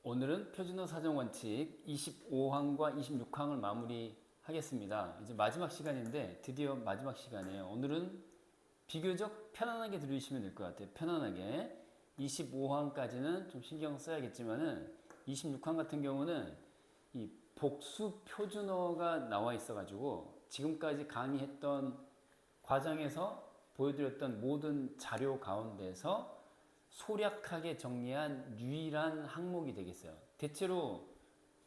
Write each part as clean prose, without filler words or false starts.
오늘은 표준어 사정 원칙 25항과 26항을 마무리하겠습니다. 이제 마지막 시간인데 드디어 마지막 시간이에요. 오늘은 비교적 편안하게 들으시면 될 것 같아요. 편안하게. 25항까지는 좀 신경 써야겠지만은 26항 같은 경우는 이 복수 표준어가 나와 있어가지고 지금까지 강의했던 과정에서 보여드렸던 모든 자료 가운데서 소략하게 정리한 유일한 항목이 되겠어요. 대체로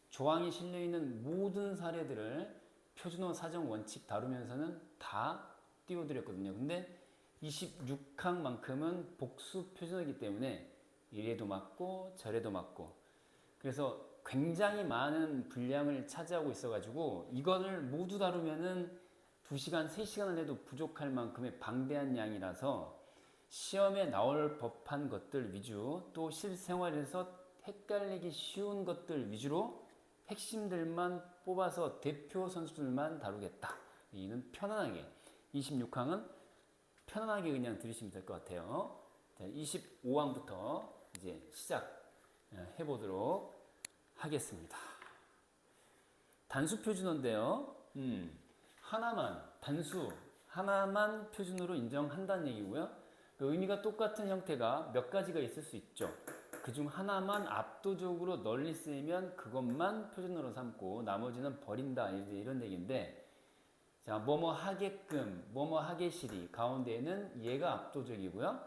조항이 실려있는 모든 사례들을 표준어 사정 원칙 다루면서는 다 띄워드렸거든요. 근데 26항만큼은 복수 표준어이기 때문에 이래도 맞고 저래도 맞고 그래서 굉장히 많은 분량을 차지하고 있어가지고 이거를 모두 다루면은 2시간, 3시간을 해도 부족할 만큼의 방대한 양이라서 시험에 나올 법한 것들 위주 또 실생활에서 헷갈리기 쉬운 것들 위주로 핵심들만 뽑아서 대표 선수들만 다루겠다. 이는 편안하게 26항은 편안하게 그냥 들으시면 될 것 같아요. 자, 25항부터 이제 시작해 보도록 하겠습니다. 단수 표준어인데요. 단수 하나만 표준어로 인정한다는 얘기고요. 의미가 똑같은 형태가 몇 가지가 있을 수 있죠. 그중 하나만 압도적으로 널리 쓰이면 그것만 표준어로 삼고 나머지는 버린다 이런 얘기인데, 자, 뭐뭐 하게끔, 뭐뭐 하게시리 가운데에는 얘가 압도적이고요.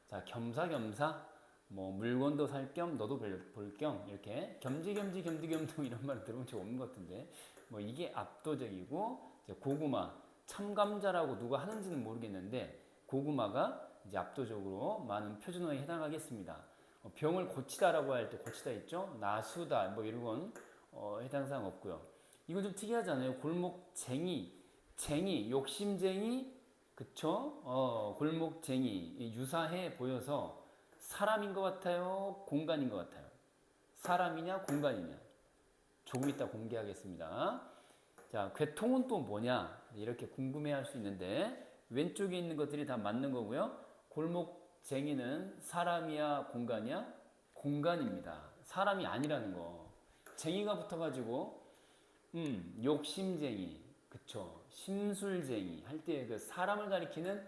자, 겸사겸사, 뭐 물건도 살 겸 너도 볼 겸 이렇게 겸지겸도 이런 말 들어본 적 없는 것 같은데 뭐 이게 압도적이고, 고구마, 참감자라고 누가 하는지는 모르겠는데 고구마가 이제 압도적으로 많은 표준어에 해당하겠습니다. 병을 고치다라고 할 때 고치다 있죠. 나수다 뭐 이런 건 해당 사항 없고요. 이건 좀 특이하잖아요. 골목쟁이, 욕심쟁이, 그쵸? 골목쟁이 유사해 보여서 사람인 것 같아요, 공간인 것 같아요? 사람이냐 공간이냐? 조금 이따 공개하겠습니다. 자, 괴통은 또 뭐냐? 이렇게 궁금해할 수 있는데 왼쪽에 있는 것들이 다 맞는 거고요. 골목쟁이는 사람이야 공간이야? 공간입니다. 사람이 아니라는 거. 쟁이가 붙어가지고 욕심쟁이, 그쵸? 심술쟁이 할 때 그 사람을 가리키는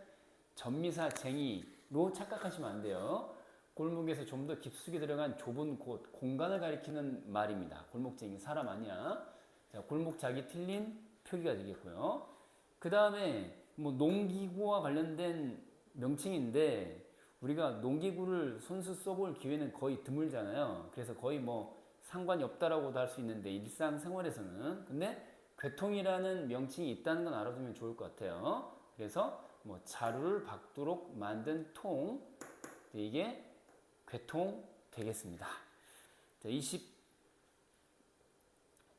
전미사쟁이로 착각하시면 안 돼요. 골목에서 좀 더 깊숙이 들어간 좁은 곳, 공간을 가리키는 말입니다. 골목쟁이 사람 아니야. 자, 골목자기 틀린 표기가 되겠고요. 그 다음에 뭐 농기구와 관련된 명칭인데 우리가 농기구를 손수 써볼 기회는 거의 드물잖아요. 그래서 거의 뭐 상관이 없다라고도 할 수 있는데 일상생활에서는, 근데 괴통이라는 명칭이 있다는 건 알아두면 좋을 것 같아요. 그래서 뭐 자루를 박도록 만든 통, 이게 괴통 되겠습니다. 자,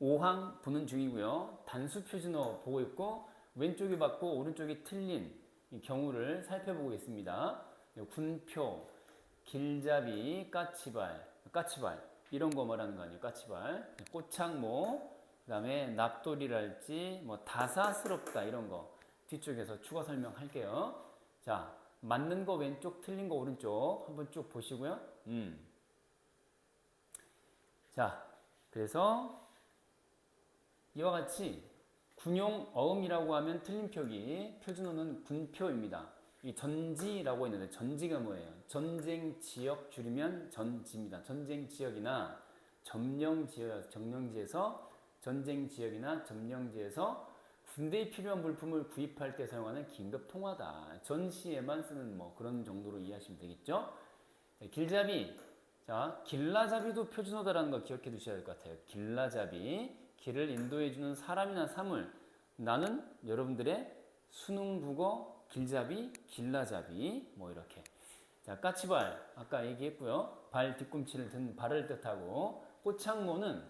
25항 보는 중이고요. 단수 표준어 보고 있고 왼쪽이 맞고 오른쪽이 틀린 경우를 살펴보고 있습니다. 군표, 길잡이, 까치발 이런 거 말하는 거 아니에요. 까치발, 꽃창모, 그 다음에 납돌이랄지 뭐 다사스럽다 이런 거 뒤쪽에서 추가 설명할게요. 자, 맞는 거 왼쪽, 틀린 거 오른쪽 한번 쭉 보시고요. 자, 그래서 이와 같이 군용 어음이라고 하면 틀린 표기, 표준어는 군표입니다. 이 전지라고 했는데 전지가 뭐예요? 전쟁 지역 줄이면 전지입니다. 전쟁 지역이나 정령지에서 전쟁 지역이나 점령지에서 군대에 필요한 물품을 구입할 때 사용하는 긴급 통화다. 전시에만 쓰는 뭐 그런 정도로 이해하시면 되겠죠? 길잡이. 자, 길라잡이도 표준어다라는 거 기억해 두셔야 될 것 같아요. 길라잡이. 길을 인도해주는 사람이나 사물. 나는 여러분들의 수능 국어 길잡이, 길라잡이. 뭐 이렇게. 자, 까치발. 아까 얘기했고요. 발 뒤꿈치를 든 발을 뜻하고. 꽃창모는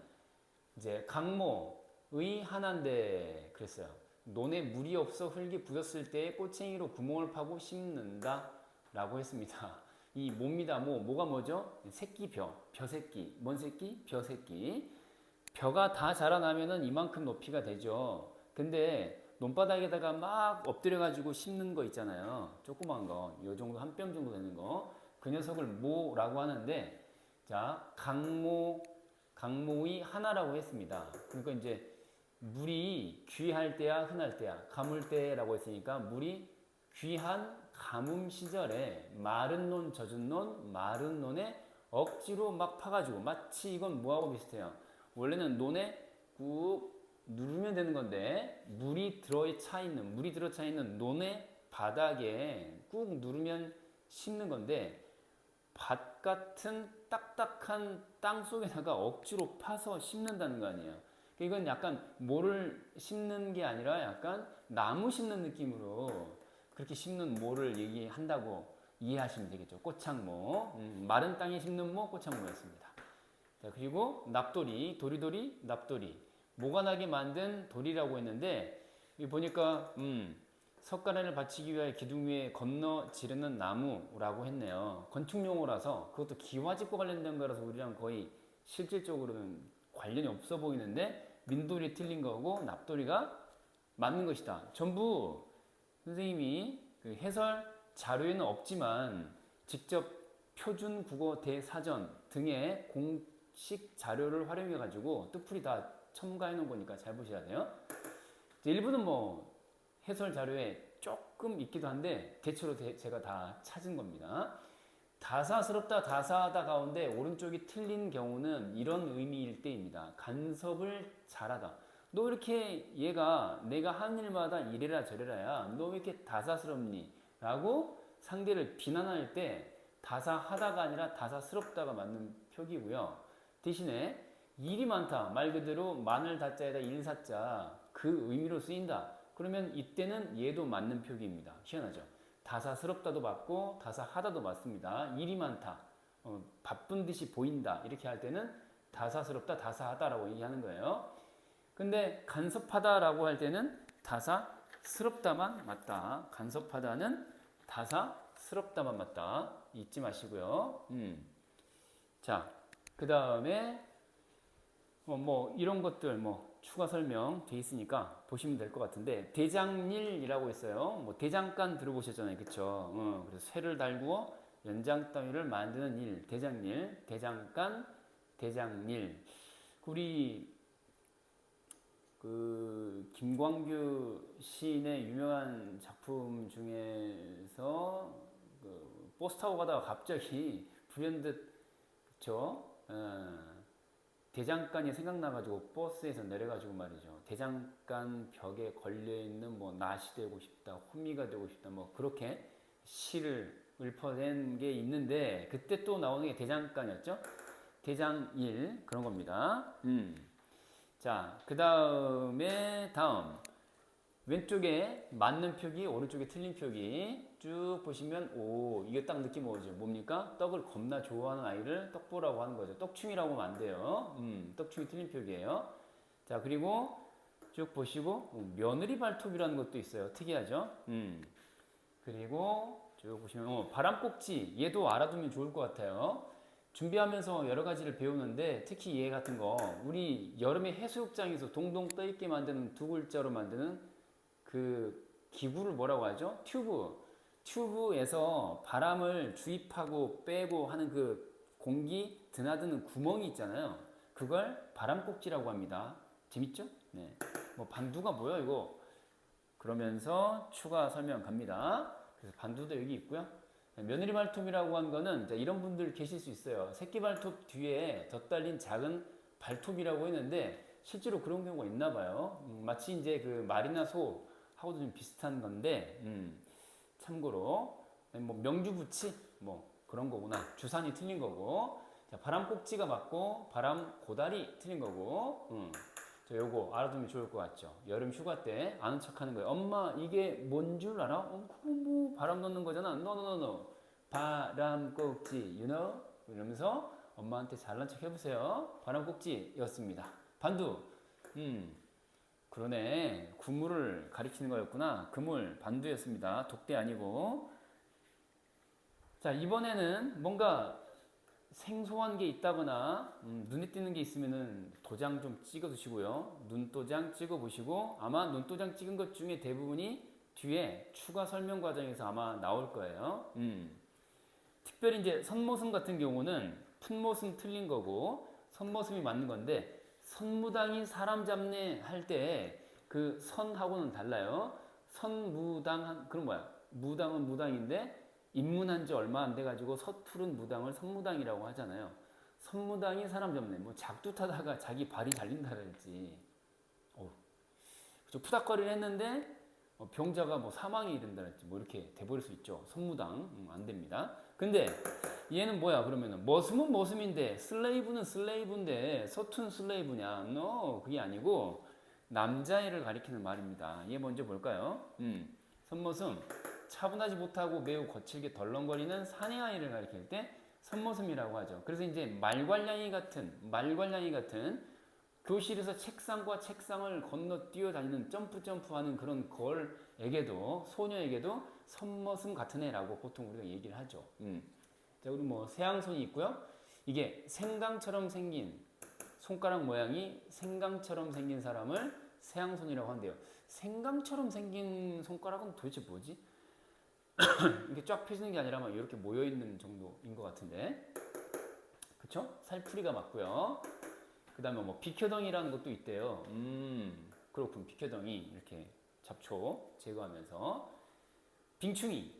이제 강모의 하나인데 그랬어요. 논에 물이 없어 흙이 굳었을 때 꼬챙이로 구멍을 파고 심는다 라고 했습니다. 이 모입니다. 뭐가 뭐죠? 새끼벼, 벼새끼. 뭔 새끼? 벼새끼. 벼가 다 자라나면은 이만큼 높이가 되죠. 근데 논바닥에다가 막 엎드려가지고 심는 거 있잖아요. 조그만 거. 요 정도 한 뼘 정도 되는 거. 그 녀석을 모라고 하는데, 자, 강모, 강모의 하나라고 했습니다. 그러니까 이제 물이 귀할 때야 흔할 때야 가물 때라고 했으니까 물이 귀한 가뭄 시절에 마른 논 젖은 논 마른 논에 억지로 막 파가지고 마치 이건 뭐하고 비슷해요. 원래는 논에 꾹 누르면 되는 건데 물이 들어차 있는 논의 바닥에 꾹 누르면 심는 건데 밭 같은 딱딱한 땅 속에다가 억지로 파서 심는다는 거 아니에요. 이건 약간 모를 심는 게 아니라 약간 나무 심는 느낌으로 그렇게 심는 모를 얘기한다고 이해하시면 되겠죠. 꽃창모, 마른 땅에 심는 모 꽃창모였습니다. 자, 그리고 납돌이, 도리도리, 납돌이, 모가 나게 만든 돌이라고 했는데 여기 보니까 석가래를 바치기 위하여 기둥 위에 건너 지르는 나무라고 했네요. 건축용어라서 그것도 기와집과 관련된 거라서 우리랑 거의 실질적으로는 관련이 없어 보이는데 민돌이 틀린 거고 납돌이가 맞는 것이다. 전부 선생님이 그 해설 자료에는 없지만 직접 표준 국어 대사전 등의 공식 자료를 활용해 가지고 뜻풀이 다 첨가해 놓은 거니까 잘 보셔야 돼요. 일부는 뭐 해설 자료에 조금 있기도 한데 대체로 제가 다 찾은 겁니다. 다사스럽다, 다사하다 가운데 오른쪽이 틀린 경우는 이런 의미일 때입니다. 간섭을 잘하다. 너 왜 이렇게 얘가 내가 하는 일마다 이래라 저래라야 너 왜 이렇게 다사스럽니? 라고 상대를 비난할 때 다사하다가 아니라 다사스럽다가 맞는 표기고요. 대신에 일이 많다. 말 그대로 마늘 다자에다 일사자 그 의미로 쓰인다. 그러면 이때는 얘도 맞는 표기입니다. 희한하죠. 다사스럽다도 맞고 다사하다도 맞습니다. 일이 많다. 바쁜 듯이 보인다. 이렇게 할 때는 다사스럽다, 다사하다라고 얘기하는 거예요. 근데 간섭하다라고 할 때는 다사스럽다만 맞다. 간섭하다는 다사스럽다만 맞다. 잊지 마시고요. 자, 그 다음에 뭐 이런 것들 뭐 추가 설명 돼 있으니까 보시면 될 것 같은데 대장일이라고 있어요. 뭐 대장간 들어보셨잖아요, 그렇죠? 그래서 쇠를 달구어 연장 따위를 만드는 일, 대장일, 대장간, 대장일. 우리 그 김광규 시인의 유명한 작품 중에서 그 버스 타고 가다가 갑자기 불현듯 그쵸? 대장간이 생각나가지고 버스에서 내려가지고 말이죠. 대장간 벽에 걸려있는 뭐 낫이 되고 싶다, 호미가 되고 싶다, 뭐 그렇게 시를 읊어낸 게 있는데 그때 또 나오는 게 대장간이었죠. 대장일 그런 겁니다. 자, 그 다음에 왼쪽에 맞는 표기, 오른쪽에 틀린 표기 쭉 보시면 오 이게 딱 느낌 오죠. 뭡니까? 떡을 겁나 좋아하는 아이를 떡보라고 하는 거죠. 떡충이라고 하면 안 돼요. 떡충이 틀린 표기예요. 자, 그리고 쭉 보시고 며느리 발톱이라는 것도 있어요. 특이하죠. 그리고 쭉 보시면 바람꼭지 얘도 알아두면 좋을 것 같아요. 준비하면서 여러 가지를 배우는데 특히 얘 같은 거 우리 여름에 해수욕장에서 동동 떠있게 만드는 두 글자로 만드는 그 기구를 뭐라고 하죠? 튜브에서 바람을 주입하고 빼고 하는 그 공기 드나드는 구멍이 있잖아요. 그걸 바람꼭지라고 합니다. 재밌죠? 네. 뭐 반두가 뭐야 이거? 그러면서 추가 설명 갑니다. 그래서 반두도 여기 있고요. 며느리 발톱이라고 한 거는 이런 분들 계실 수 있어요. 새끼 발톱 뒤에 덧달린 작은 발톱이라고 했는데 실제로 그런 경우가 있나 봐요. 마치 이제 그 말이나 소하고도 좀 비슷한 건데 참고로 뭐 명주부치 뭐 그런 거구나. 주산이 틀린 거고. 자, 바람꼭지가 맞고 바람 고다리 틀린 거고. 요거 알아두면 좋을 것 같죠. 여름 휴가 때 아는 척 하는 거예요. 엄마 이게 뭔 줄 알아? 그거 뭐 바람 넣는 거잖아. No. 바람꼭지 you know? 이러면서 엄마한테 잘난 척 해보세요. 바람꼭지였습니다. 반두 그러네. 그물을 가리키는 거였구나. 그물 반두였습니다. 독대 아니고. 자, 이번에는 뭔가 생소한 게 있다거나 눈에 띄는 게 있으면은 도장 좀 찍어 두시고요. 눈도장 찍어 보시고 아마 눈도장 찍은 것 중에 대부분이 뒤에 추가 설명 과정에서 아마 나올 거예요. 특별히 이제 선모승 같은 경우는 품모승 틀린 거고 선머슴이 맞는 건데 선무당이 사람 잡네 할 때 그 선하고는 달라요. 선무당 그럼 뭐야? 무당은 무당인데 입문한 지 얼마 안 돼 가지고 서투른 무당을 선무당이라고 하잖아요. 선무당이 사람 잡네. 뭐 작두 타다가 자기 발이 잘린다랄지. 그쵸? 푸닥거리를 했는데 병자가 뭐 사망이 이른다랄지 뭐 이렇게 돼버릴 수 있죠. 선무당 안 됩니다. 근데 얘는 뭐야? 그러면은 머슴은 머슴인데 슬레이브는 슬레이브인데 서툰 슬레이브냐? No, 그게 아니고 남자애를 가리키는 말입니다. 얘 먼저 볼까요? 선머슴 차분하지 못하고 매우 거칠게 덜렁거리는 사내아이를 가리킬 때 선머슴이라고 하죠. 그래서 이제 말괄량이 같은 교실에서 책상과 책상을 건너뛰어 다니는 점프하는 그런 걸에게도 소녀에게도 선머슴 같은 애라고 보통 우리가 얘기를 하죠. 자, 그리고 뭐 세앙손이 있고요. 이게 생강처럼 생긴 손가락 모양이 생강처럼 생긴 사람을 세앙손이라고 한대요. 생강처럼 생긴 손가락은 도대체 뭐지? 이렇게 쫙 펴지는 게 아니라 막 이렇게 모여 있는 정도인 것 같은데, 그쵸? 살풀이가 맞고요. 그 다음에 뭐 비켜덩이라는 것도 있대요. 그렇군. 비켜덩이 이렇게 잡초 제거하면서 빙충이,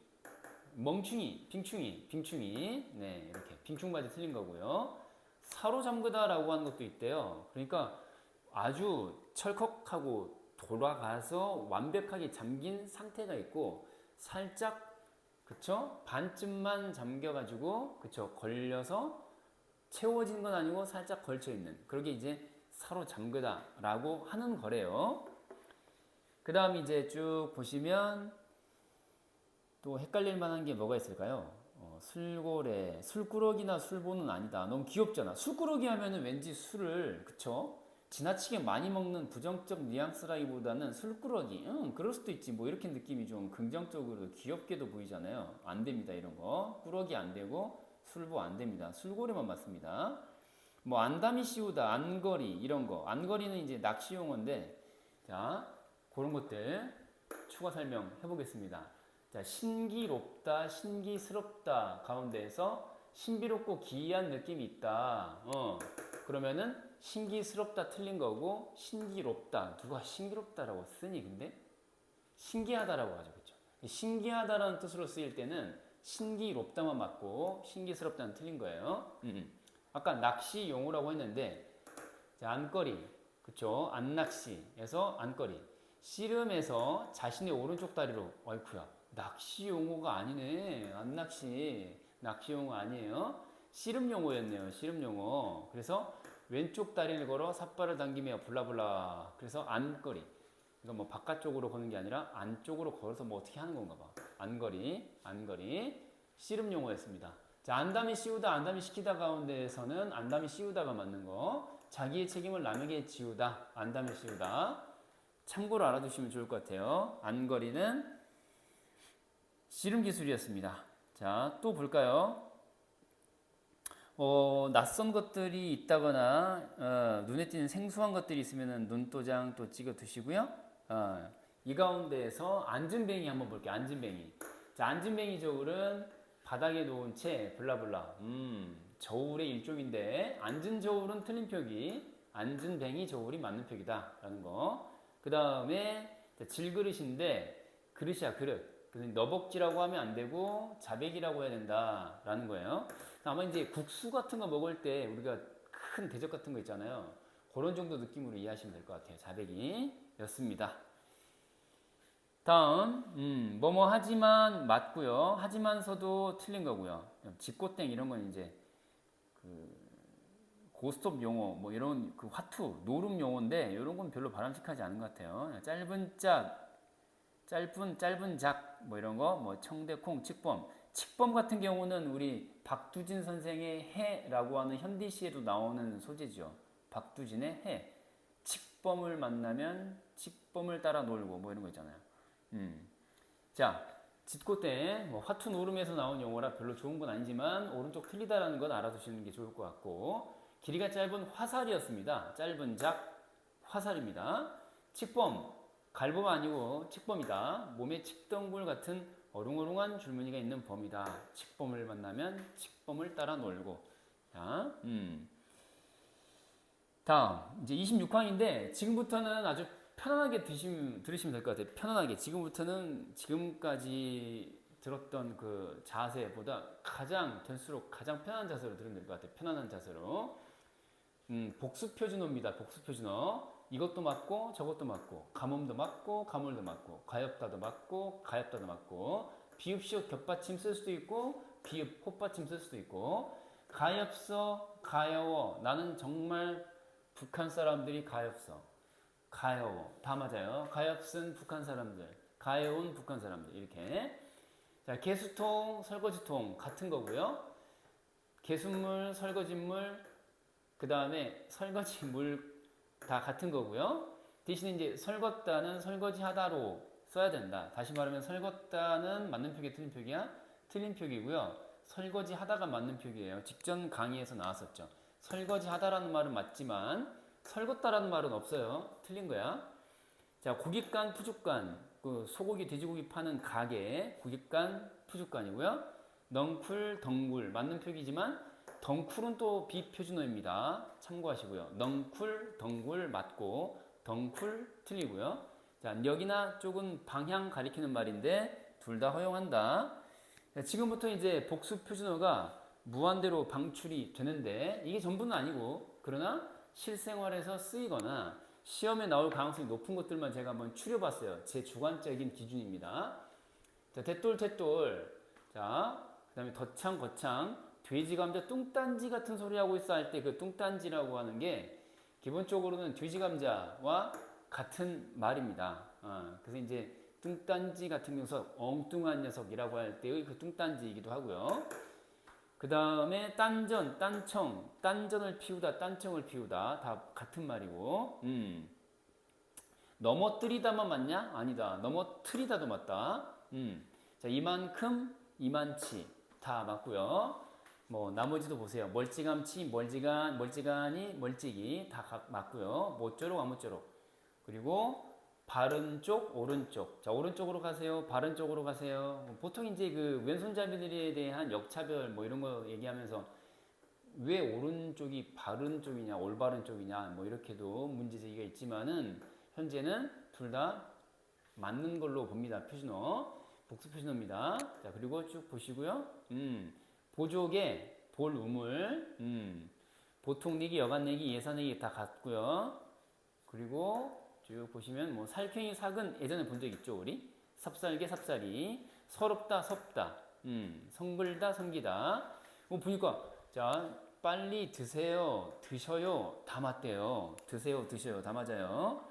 멍충이, 빙충이 네, 이렇게 빙충바지 틀린 거고요. 사로잠그다라고 하는 것도 있대요. 그러니까 아주 철컥하고 돌아가서 완벽하게 잠긴 상태가 있고 살짝 그쵸? 반쯤만 잠겨가지고 그쵸? 걸려서 채워진 건 아니고 살짝 걸쳐있는 그러게 이제 사로잠그다라고 하는 거래요. 그 다음 이제 쭉 보시면 또 헷갈릴 만한 게 뭐가 있을까요? 술고래, 술꾸러기나 술보는 아니다. 너무 귀엽잖아. 술꾸러기 하면은 왠지 술을 그쵸? 지나치게 많이 먹는 부정적 뉘앙스라기보다는 술꾸러기, 그럴 수도 있지. 뭐 이렇게 느낌이 좀 긍정적으로 귀엽게도 보이잖아요. 안 됩니다, 이런 거. 꾸러기 안 되고 술보 안 됩니다. 술고래만 맞습니다. 뭐 안담이 씌우다, 안거리 이런 거. 안거리는 이제 낚시 용어인데, 자 그런 것들 추가 설명해 보겠습니다. 자, 신기롭다, 신기스럽다 가운데에서 신비롭고 기이한 느낌이 있다. 그러면은 신기스럽다 틀린 거고 신기롭다. 누가 신기롭다라고 쓰니 근데? 신기하다라고 하죠. 그렇죠? 신기하다라는 뜻으로 쓰일 때는 신기롭다만 맞고 신기스럽다는 틀린 거예요. 아까 낚시 용어라고 했는데 자, 안거리. 그렇죠? 안낚시에서 안거리. 씨름에서 자신의 오른쪽 다리로 어이쿠야. 낚시 용어가 아니네. 안낚시. 낚시 용어 아니에요. 씨름 용어였네요. 씨름 용어. 그래서 왼쪽 다리를 걸어 삿발을 당기며 블라블라. 그래서 안거리. 이건 뭐 바깥쪽으로 거는 게 아니라 안쪽으로 걸어서 뭐 어떻게 하는 건가 봐. 안거리. 씨름 용어였습니다. 자, 안담이 씌우다, 안담이 시키다 가운데에서는 안담이 씌우다가 맞는 거. 자기의 책임을 남에게 지우다. 안담이 씌우다. 참고로 알아두시면 좋을 것 같아요. 안거리는 씨름 기술이었습니다. 자, 또 볼까요? 낯선 것들이 있다거나 눈에 띄는 생소한 것들이 있으면 눈도장 또 찍어 두시고요. 이 가운데에서 앉은뱅이 한번 볼게요. 앉은뱅이. 자, 앉은뱅이 저울은 바닥에 놓은 채 블라블라. 저울의 일종인데 앉은 저울은 틀린 표기, 앉은뱅이 저울이 맞는 표기다 라는 거. 그 다음에 질그릇인데 그릇이야 그릇. 그래서 너벅지라고 하면 안 되고 자백이라고 해야 된다라는 거예요. 아마 이제 국수 같은 거 먹을 때 우리가 큰 대접 같은 거 있잖아요. 그런 정도 느낌으로 이해하시면 될 것 같아요. 자백이였습니다. 다음 뭐뭐 하지만 맞고요. 하지만서도 틀린 거고요. 집고땡 이런 건 이제 그 고스톱 용어 뭐 이런 그 화투 노름 용어인데 이런 건 별로 바람직하지 않은 것 같아요. 짧은 작 뭐 이런 거 뭐 청대콩 칡범 같은 경우는 우리 박두진 선생의 해라고 하는 현디시에도 나오는 소재죠. 박두진의 해. 칡범을 만나면 칡범을 따라 놀고 뭐 이런 거 있잖아요. 자, 짓고땡 뭐 화투 노름에서 나온 용어라 별로 좋은 건 아니지만 오른쪽 틀리다라는 건 알아두시는 게 좋을 것 같고 길이가 짧은 화살이었습니다. 짧은 작 화살입니다. 칡범 갈범 아니고 칡범이다. 몸에 칡덩굴 같은 어룽어룽한 줄무늬가 있는 범이다. 칡범을 만나면 칡범을 따라 놀고. 자, 다음 이제 26항인데 지금부터는 아주 편안하게 들으시면 될 것 같아요. 편안하게. 지금부터는 지금까지 들었던 그 자세보다 될수록 가장 편안한 자세로 들으면 될 것 같아요. 편안한 자세로. 복수 표준어입니다. 복수 표준어. 이것도 맞고 저것도 맞고 가뭄도 맞고 가물도 맞고 가엾다도 맞고 가엾다도 맞고 비읍 시옷 겹받침 쓸 수도 있고 비읍 헛받침 쓸 수도 있고 가엾어 가여워. 나는 정말 북한 사람들이 가엾어 가여워. 다 맞아요. 가엾은 북한 사람들, 가여운 북한 사람들. 이렇게. 자, 개수통, 설거지통 같은 거고요. 개수물, 설거지물, 그 다음에 설거지물 다 같은 거고요. 대신에 이제 설걷다는 설거지하다로 써야 된다. 다시 말하면 설걷다는 맞는 표기 틀린 표기야? 틀린 표기고요. 설거지하다가 맞는 표기예요. 직전 강의에서 나왔었죠. 설거지하다라는 말은 맞지만 설걷다라는 말은 없어요. 틀린 거야. 자, 고깃간, 푸죽간, 그 소고기, 돼지고기 파는 가게, 고깃간, 푸죽간이고요. 넝쿨, 덩굴 맞는 표기지만 덩쿨은 또 비표준어입니다. 참고하시고요. 넝쿨, 덩굴 맞고 덩쿨 틀리고요. 자, 여기나 쪽은 방향 가리키는 말인데 둘 다 허용한다. 자, 지금부터 이제 복수 표준어가 무한대로 방출이 되는데 이게 전부는 아니고 그러나 실생활에서 쓰이거나 시험에 나올 가능성이 높은 것들만 제가 한번 추려봤어요. 제 주관적인 기준입니다. 자, 대돌, 대돌. 자, 그 다음에 덧창, 거창. 돼지, 감자, 뚱딴지 같은 소리 하고 있어 할 때 그 뚱딴지라고 하는 게 기본적으로는 돼지, 감자와 같은 말입니다. 그래서 이제 뚱딴지 같은 녀석, 엉뚱한 녀석이라고 할 때의 그 뚱딴지이기도 하고요. 그 다음에 딴전, 딴청, 딴전을 피우다, 딴청을 피우다 다 같은 말이고 넘어뜨리다만 맞냐? 아니다. 넘어뜨리다도 맞다. 자, 이만큼, 이만치 다 맞고요. 뭐 나머지도 보세요. 멀찌감치, 멀지간, 멀지간이, 멀찌기 다 맞고요. 모쪼록, 아무쪼록. 그리고 바른 쪽, 오른쪽. 자, 오른쪽으로 가세요. 바른 쪽으로 가세요. 보통 이제 그 왼손잡이들에 대한 역차별 뭐 이런 거 얘기하면서 왜 오른쪽이 바른 쪽이냐, 올바른 쪽이냐, 뭐 이렇게도 문제 제기가 있지만은 현재는 둘 다 맞는 걸로 봅니다. 표준어. 복수 표준어입니다. 자, 그리고 쭉 보시고요. 보조개, 볼, 우물, 보통 내기, 여간 내기, 예산 내기 다 같고요. 그리고 쭉 보시면 뭐 살쾡이, 삭은 예전에 본 적 있죠, 우리? 삽살개, 삽살이, 서럽다, 섭다, 성글다, 섬기다. 뭐 보니까 자, 빨리 드세요, 드셔요 다 맞대요. 드세요, 드셔요 다 맞아요.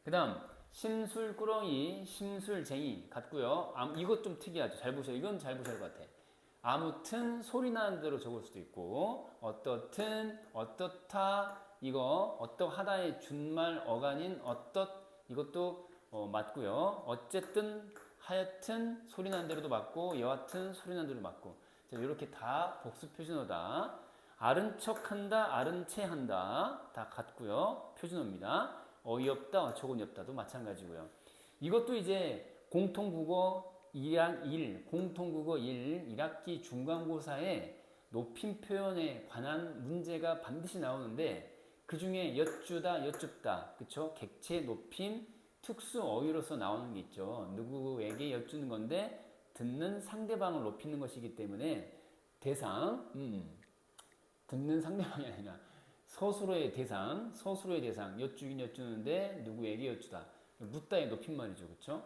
그 다음 심술꾸러기, 심술쟁이 같고요. 이것 좀 특이하죠. 잘 보셔요. 이건 잘 보셔야 할 것 같아. 아무튼 소리 나는 대로 적을 수도 있고 어떻든, 어떻다, 이거 어떠하다의 준말 어간인 어떻 이것도 맞고요. 어쨌든, 하여튼 소리 나는 대로도 맞고 여하튼 소리 나는 대로 맞고. 자, 이렇게 다 복수 표준어다. 아른 척한다, 아른 체한다 다 같고요. 표준어입니다. 어이없다, 어처구니 없다도 마찬가지고요. 이것도 이제 공통국어 2학 1, 공통국어 1학기 중간고사에 높임 표현에 관한 문제가 반드시 나오는데 그 중에 여쭈다, 여쭙다, 그쵸? 객체, 높임, 특수 어휘로서 나오는 게 있죠. 누구에게 여쭈는 건데 듣는 상대방을 높이는 것이기 때문에 대상, 듣는 상대방이 아니라 서술어의 대상, 여쭈긴 여쭈는데 누구에게 여쭈다. 묻다의 높임말이죠, 그쵸?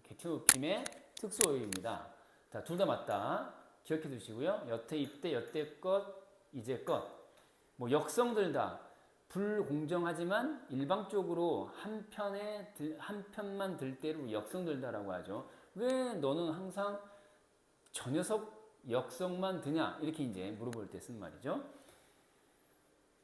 객체 높임의 특수 어휘입니다. 자, 둘 다 맞다. 기억해 두시고요. 여태, 입대, 여태 것, 이제 것. 뭐 역성들다. 불공정하지만 일방적으로 한 편만 들 때로 역성들다라고 하죠. 왜 너는 항상 저 녀석 역성만 드냐? 이렇게 이제 물어볼 때 쓴 말이죠.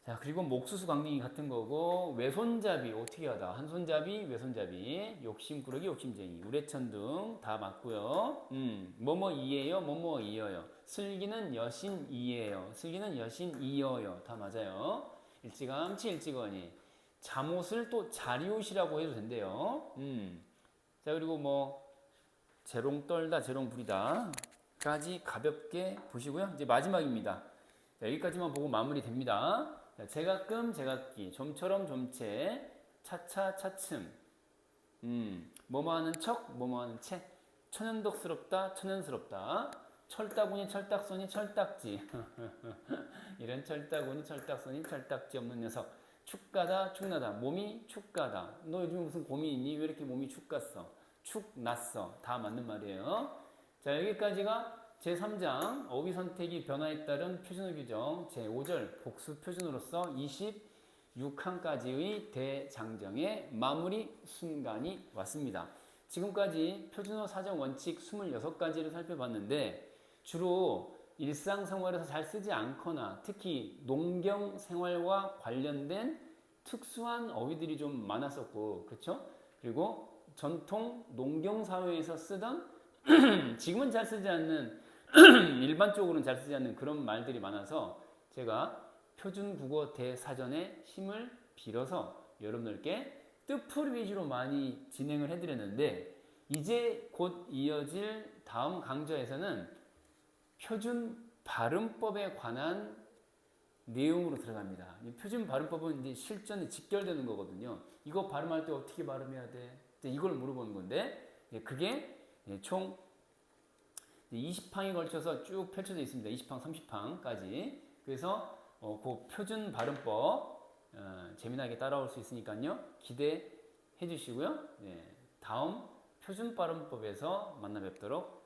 자, 그리고 목수수 강냉이 같은 거고, 외손잡이 어떻게 하다. 한 손잡이, 외손잡이, 욕심꾸러기, 욕심쟁이, 우레천 등 다 맞고요. 뭐뭐 이에요, 뭐뭐 이어요. 슬기는 여신이에요. 슬기는 여신이어요. 다 맞아요. 일찌감치, 일찌거니. 잠옷을 또 자리옷이라고 해도 된대요. 자, 그리고 뭐 재롱 떨다, 재롱 부리다 까지 가볍게 보시고요. 이제 마지막입니다. 자, 여기까지만 보고 마무리 됩니다. 자, 제가끔, 제각기, 좀처럼, 좀체, 차차, 차츰. 뭐뭐 하는 척, 뭐뭐 하는 채. 천연덕스럽다, 천연스럽다. 철다구니, 철딱서니, 철딱지. 이런 철다구니, 철딱서니, 철딱지 없는 녀석. 축가다, 축나다. 몸이 축가다. 너 요즘 무슨 고민 있니? 왜 이렇게 몸이 축갔어? 축났어. 다 맞는 말이에요. 자, 여기까지가 제3장 어휘 선택이 변화에 따른 표준어 규정 제5절 복수 표준어로서 26항까지의 대장정의 마무리 순간이 왔습니다. 지금까지 표준어 사정 원칙 26가지를 살펴봤는데 주로 일상생활에서 잘 쓰지 않거나 특히 농경 생활과 관련된 특수한 어휘들이 좀 많았었고, 그렇죠? 그리고 전통 농경 사회에서 쓰던 지금은 잘 쓰지 않는 일반적으로는 잘 쓰지 않는 그런 말들이 많아서 제가 표준국어 대사전에 힘을 빌어서 여러분들께 뜻풀 위주로 많이 진행을 해드렸는데 이제 곧 이어질 다음 강좌에서는 표준 발음법에 관한 내용으로 들어갑니다. 이 표준 발음법은 이제 실전에 직결되는 거거든요. 이거 발음할 때 어떻게 발음해야 돼? 이걸 물어보는 건데 그게 총 20항에 걸쳐서 쭉 펼쳐져 있습니다. 20항, 30항까지. 그래서 그 표준 발음법 재미나게 따라올 수 있으니까요. 기대해 주시고요. 다음 표준 발음법에서 만나 뵙도록